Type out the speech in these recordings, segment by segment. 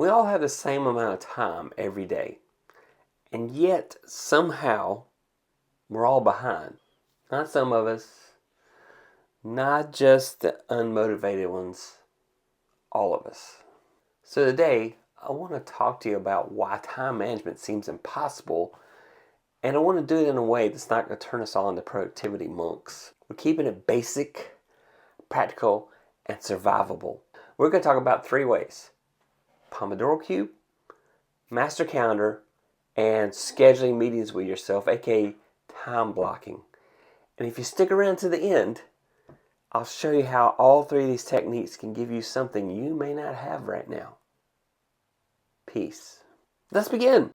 We all have the same amount of time every day, and yet somehow we're all behind. Not some of us, not just the unmotivated ones, all of us. So today, I want to talk to you about why time management seems impossible, and I want to do it in a way that's not going to turn us all into productivity monks. We're keeping it basic, practical, and survivable. We're going to talk about 3 ways: Pomodoro Cube, Master Calendar, and scheduling meetings with yourself, aka time blocking. And if you stick around to the end, I'll show you how all 3 of these techniques can give you something you may not have right now. Peace. Let's begin.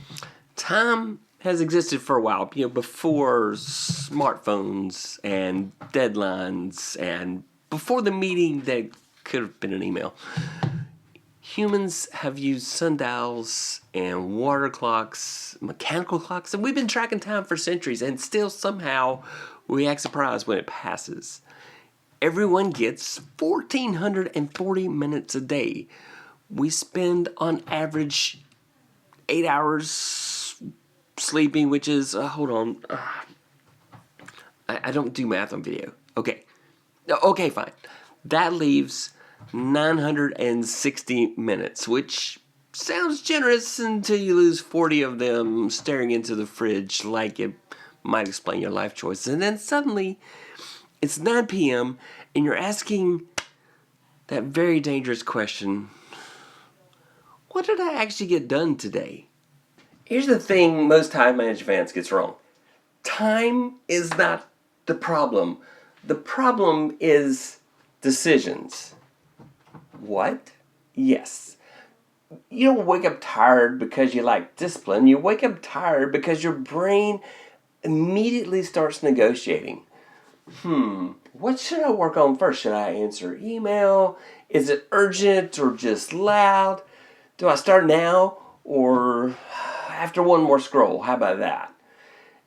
Time has existed for a while, before smartphones and deadlines and before the meeting that could have been an email. Humans have used sundials and water clocks, mechanical clocks, and we've been tracking time for centuries, and still somehow we act surprised when it passes. Everyone gets 1,440 minutes a day. We spend on average 8 hours sleeping, which is, I don't do math on video. Okay, fine. That leaves 960 minutes, which sounds generous until you lose 40 of them staring into the fridge like it might explain your life choices. And then suddenly, it's 9 p.m. and you're asking that very dangerous question: what did I actually get done today? Here's the thing most time management fans gets wrong. Time is not the problem. The problem is decisions. What? Yes. You don't wake up tired because you lack discipline. You wake up tired because your brain immediately starts negotiating. What should I work on first? Should I answer email? Is it urgent or just loud? Do I start now or after one more scroll? How about that?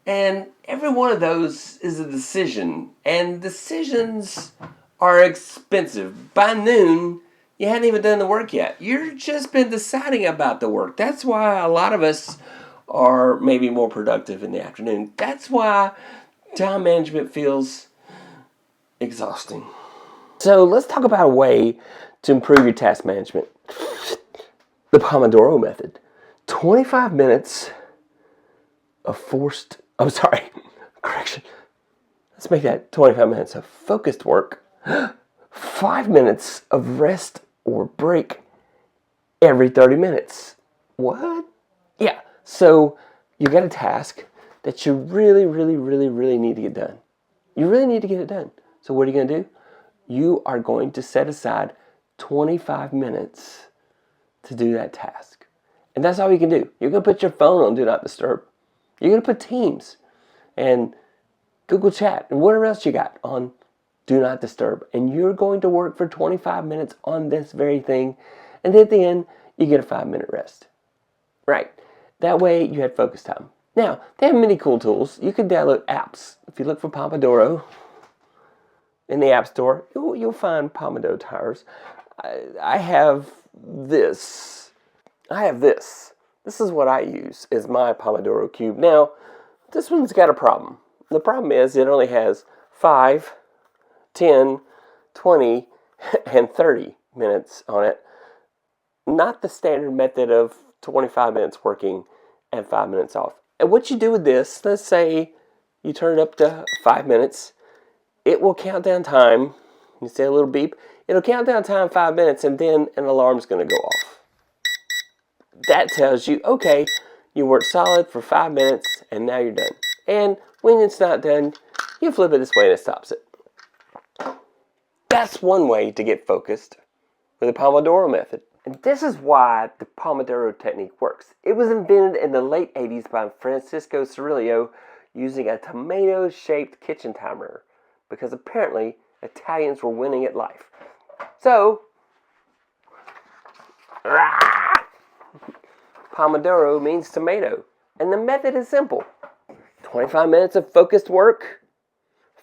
And every one of those is a decision. And decisions are expensive. By noon, you hadn't even done the work yet. You've just been deciding about the work. That's why a lot of us are maybe more productive in the afternoon. That's why time management feels exhausting. So let's talk about a way to improve your task management. The Pomodoro method. 25 minutes of Let's make that 25 minutes of focused work. 5 minutes of rest or break every 30 minutes. What? Yeah, so you got a task that you really need to get done. You really need to get it done. So what are you going to do? You are going to set aside 25 minutes to do that task. And that's all you can do. You're going to put your phone on Do Not Disturb. You're going to put Teams and Google Chat and whatever else you got on Do Not Disturb. And you're going to work for 25 minutes on this very thing. And then at the end, you get a 5-minute rest. Right. That way you had focus time. Now, they have many cool tools. You can download apps. If you look for Pomodoro in the App Store, you'll find Pomodoro timers. I have this. This is what I use as my Pomodoro Cube. Now, this one's got a problem. The problem is it only has 5, 10, 20, and 30 minutes on it. Not the standard method of 25 minutes working and 5 minutes off. And what you do with this, let's say you turn it up to 5 minutes, it will count down time. You say a little beep. It'll count down time 5 minutes, and then an alarm's going to go off. That tells you, okay, you worked solid for 5 minutes, and now you're done. And when it's not done, you flip it this way and it stops it. That's one way to get focused with the Pomodoro method. And this is why the Pomodoro Technique works. It was invented in the late 80s by Francisco Cirillo using a tomato-shaped kitchen timer, because apparently Italians were winning at life. So, Pomodoro means tomato. And the method is simple. 25 minutes of focused work,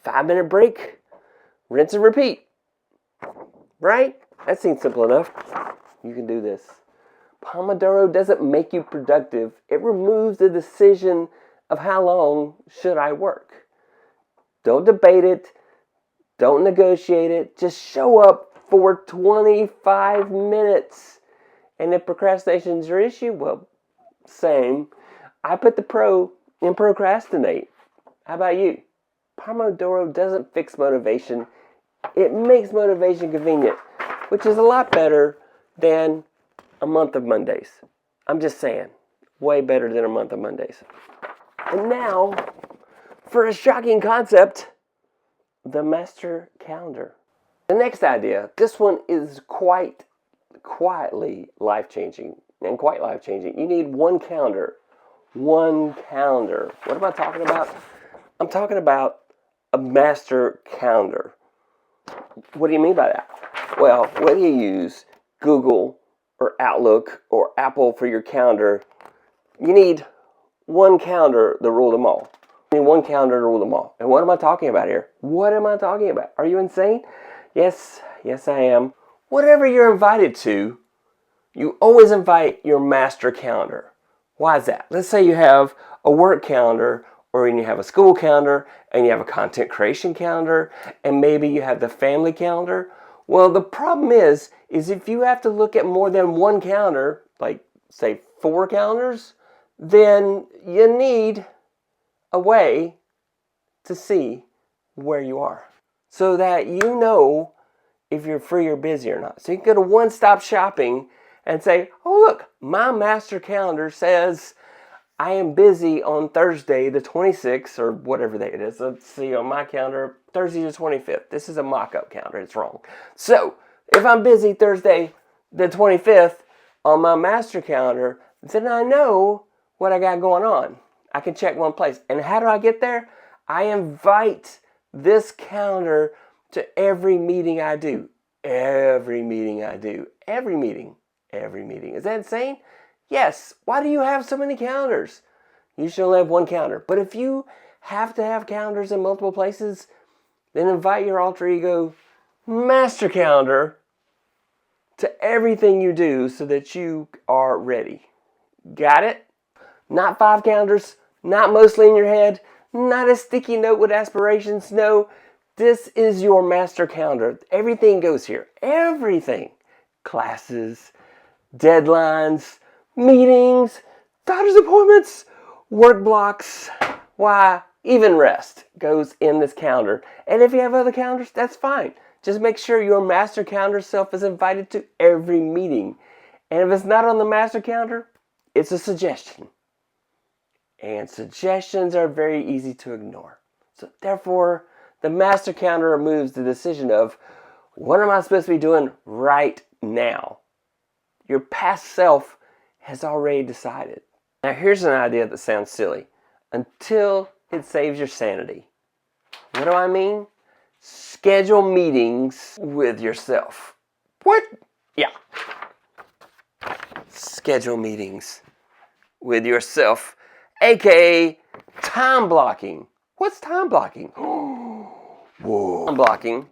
5-minute break, rinse and repeat. Right? That seems simple enough. You can do this. Pomodoro doesn't make you productive. It removes the decision of how long should I work. Don't debate it. Don't negotiate it. Just show up for 25 minutes. And if procrastination is your issue, well, same. I put the pro in procrastinate. How about you? Pomodoro doesn't fix motivation. It makes motivation convenient, which is a lot better than a month of Mondays. I'm just saying, way better than a month of Mondays. And now, for a shocking concept, the master calendar. The next idea, this one is quietly life-changing, and quite life-changing. You need one calendar. One calendar. What am I talking about? I'm talking about a master calendar. What do you mean by that? Well, whether you use Google or Outlook or Apple for your calendar, you need one calendar to rule them all. You need one calendar to rule them all. And what am I talking about here? What am I talking about? Are you insane? Yes, I am. Whatever you're invited to, you always invite your master calendar. Why is that? Let's say you have a work calendar, or you have a school calendar, and you have a content creation calendar, and maybe you have the family calendar. Well, the problem is if you have to look at more than one calendar, like say 4 calendars, then you need a way to see where you are so that you know if you're free or busy or not. So you can go to one-stop shopping and say, oh look, my master calendar says I am busy on Thursday the 26th or whatever day it is. Let's see on my calendar, Thursday the 25th. This is a mock-up calendar, it's wrong. So if I'm busy Thursday the 25th on my master calendar, then I know what I got going on. I can check one place. And how do I get there? I invite this calendar to every meeting I do. Every meeting I do. Every meeting. Is that insane? Yes. Why do you have so many calendars? You should only have one calendar. But if you have to have calendars in multiple places, then invite your alter ego master calendar to everything you do so that you are ready. Got it? Not 5 calendars, not mostly in your head, not a sticky note with aspirations. No, this is your master calendar. Everything goes here. Everything. Classes, deadlines, meetings, doctor's appointments, work blocks. Why, even rest goes in this calendar. And if you have other calendars, that's fine. Just make sure your master calendar self is invited to every meeting. And if it's not on the master calendar, it's a suggestion. And suggestions are very easy to ignore. So therefore, the master calendar removes the decision of, what am I supposed to be doing right now? Your past self has already decided. Now here's an idea that sounds silly, until it saves your sanity. What do I mean? Schedule meetings with yourself. What? Yeah. Schedule meetings with yourself, aka time blocking. What's time blocking? Whoa. Time blocking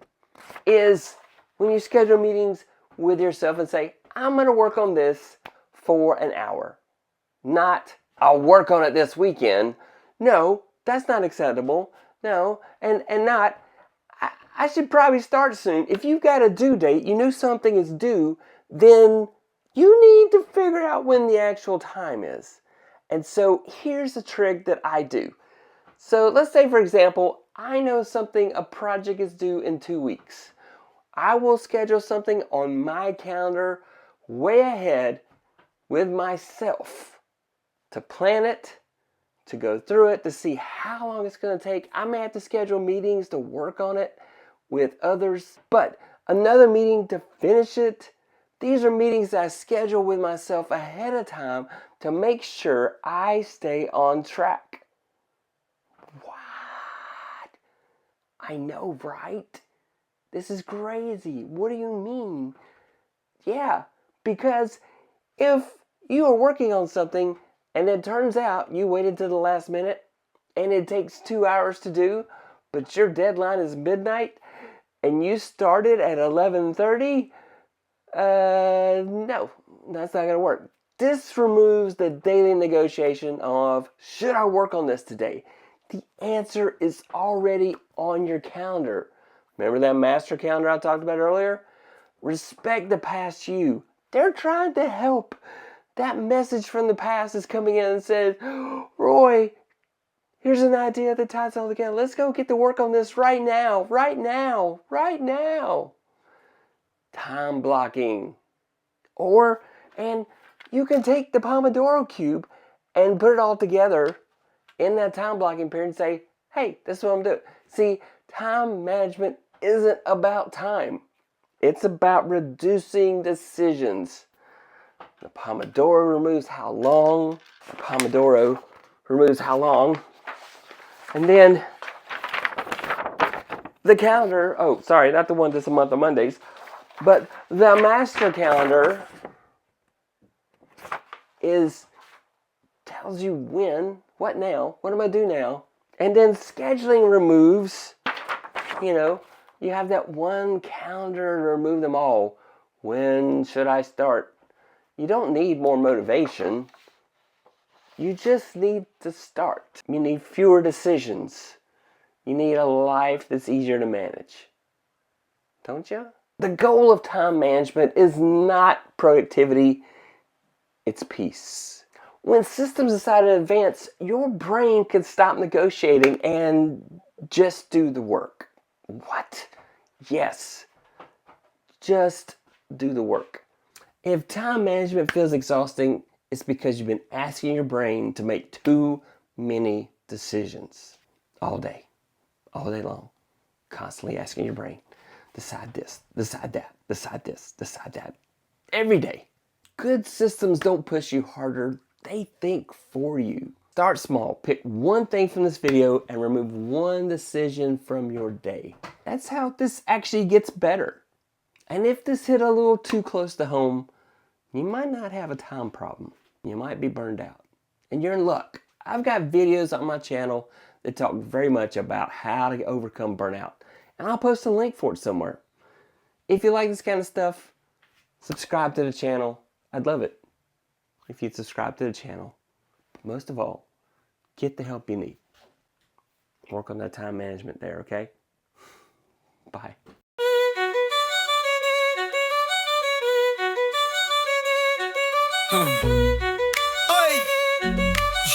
is when you schedule meetings with yourself and say, I'm going to work on this for an hour. Not, I'll work on it this weekend. No, that's not acceptable. No, and not, I should probably start soon. If you've got a due date, you know something is due, then you need to figure out when the actual time is. And so here's a trick that I do. So let's say, for example, I know a project is due in 2 weeks. I will schedule something on my calendar way ahead with myself to plan it, to go through it, to see how long it's going to take. I may have to schedule meetings to work on it with others, but another meeting to finish it. These are meetings that I schedule with myself ahead of time to make sure I stay on track. What? I know, right? This is crazy. What do you mean? Yeah, because if you are working on something and it turns out you waited to the last minute and it takes 2 hours to do, but your deadline is midnight and you started at 11:30, no, that's not going to work. This removes the daily negotiation of, should I work on this today? The answer is already on your calendar. Remember that master calendar I talked about earlier? Respect the past you. They're trying to help. That message from the past is coming in and says, Roy, here's an idea that ties all together. Let's go get to work on this right now, right now, right now. Time blocking. And you can take the Pomodoro cube and put it all together in that time blocking period and say, hey, this is what I'm doing. See, time management isn't about time. It's about reducing decisions. The Pomodoro removes how long. And then the calendar, not the one that's a month on Mondays, but the master calendar tells you when, what now, what am I do now? And then scheduling removes, you have that one calendar to remove them all. When should I start? You don't need more motivation. You just need to start. You need fewer decisions. You need a life that's easier to manage. Don't you? The goal of time management is not productivity, it's peace. When systems decide to advance, your brain can stop negotiating and just do the work. What? Yes. Just do the work. If time management feels exhausting, it's because you've been asking your brain to make too many decisions all day long. Constantly asking your brain, decide this, decide that, decide this, decide that. Every day. Good systems don't push you harder. They think for you. Start small. Pick one thing from this video and remove one decision from your day. That's how this actually gets better. And if this hit a little too close to home, you might not have a time problem. You might be burned out. And you're in luck. I've got videos on my channel that talk very much about how to overcome burnout. And I'll post a link for it somewhere. If you like this kind of stuff, subscribe to the channel. I'd love it if you'd subscribe to the channel. But most of all, get the help you need. Work on that time management there, okay? Bye.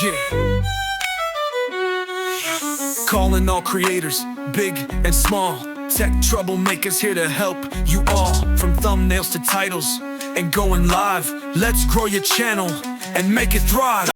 Yeah. Calling all creators, big and small. Tech Troublemakers here to help you all. From thumbnails to titles and going live. Let's grow your channel and make it thrive.